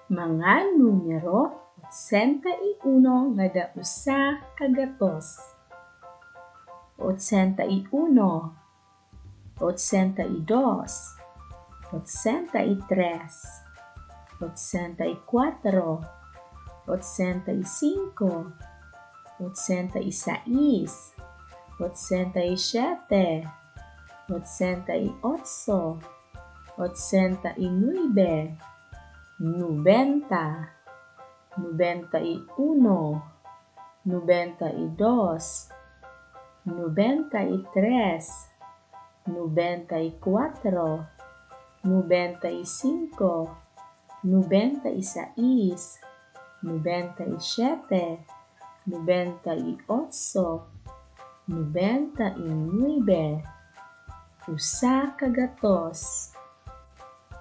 Mga numero 81 nga dausa ka gatos. 81, 82, 83, 84, 85, 86, 87, 88, 89, 90, 91, 92, 93, 94, 95, 96, 97, 98, 99, usa ka gatos.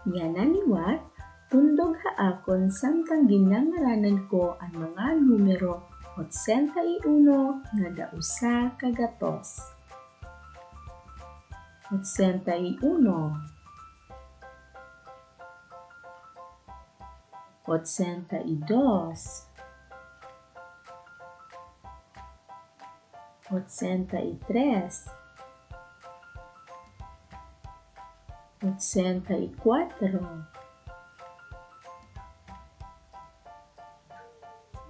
Yananiwat, tundog haakon samtang ginangaranan ko ang mga numero 81 nga dausa ka gatos. 81, 82, 83, 84,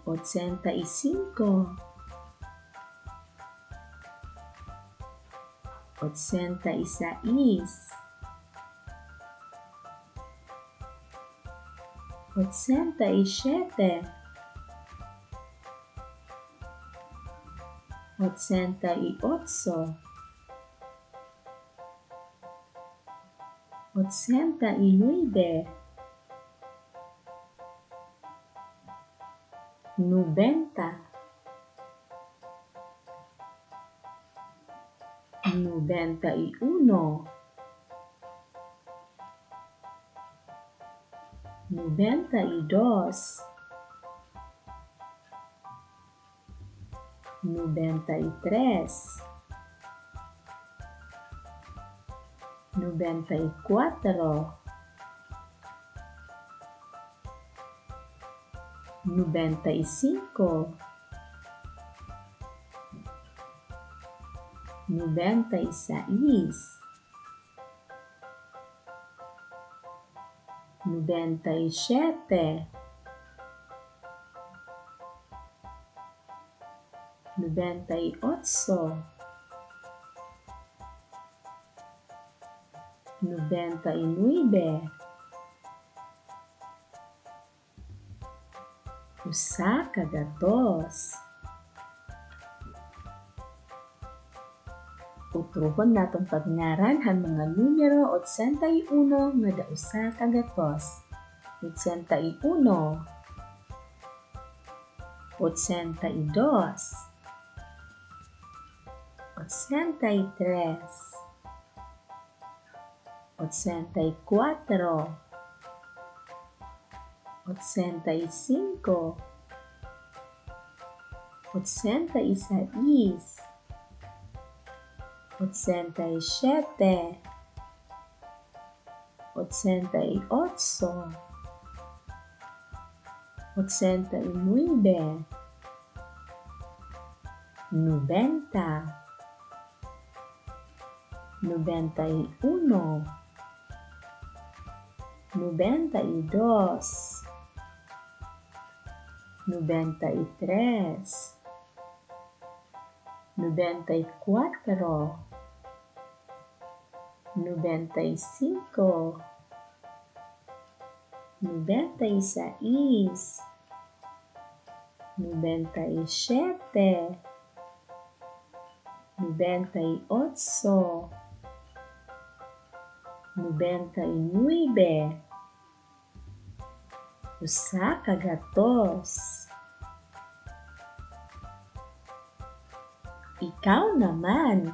85, 86, 87, 88, 89, 90, 91, 92, 93, 94, 95, 96, 97, 98, 99, usa ka gatos. Utrohon natong pagngaran han mga numero 81 nga dausa ka gatos. 81, 82, 83, 84, 85, 86, 87, 88, 89, 90, 91, 92, 93, 94, 95, 96, 97, 98, 99, usa ka gatos. Ikaw naman.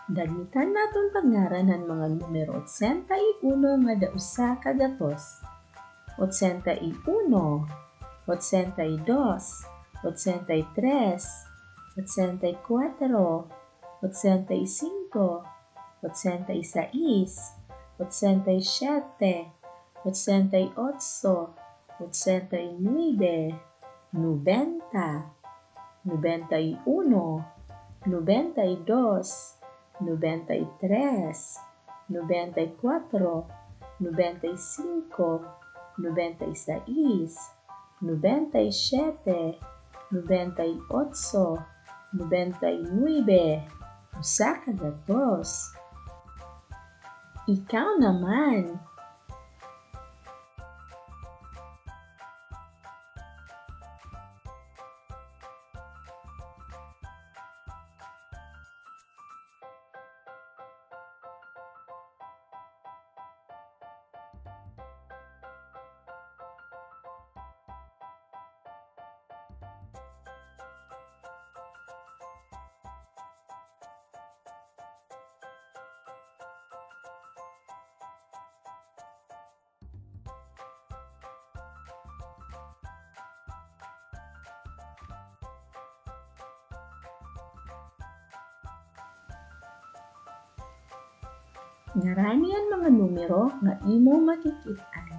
Dagmitan naton pagngaranan mga numero 81 nga dausa ka gatos. 81, 82, 83, 84, 85, 86, 87, 88, 89, 90, 91, 92, 93, 94, 95, 96, 97, 98, 99, usa ka gatos. Ikaw naman. Ngarani ang mga numero nga imo makikit-an.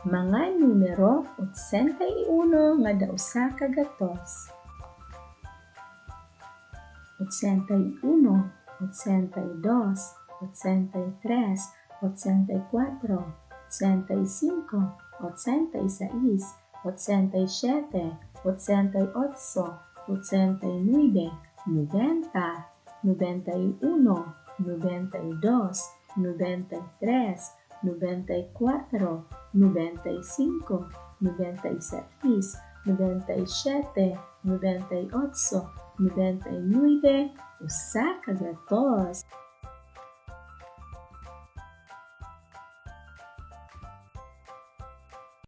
Mga numero 81 nga dausa ka gatos. 81, 82, 83, 84, 85, 86, 87, 88, 89, 90, 91, 92, 93, 94, 95, 96, 97, 98, 99, usa ka gatos.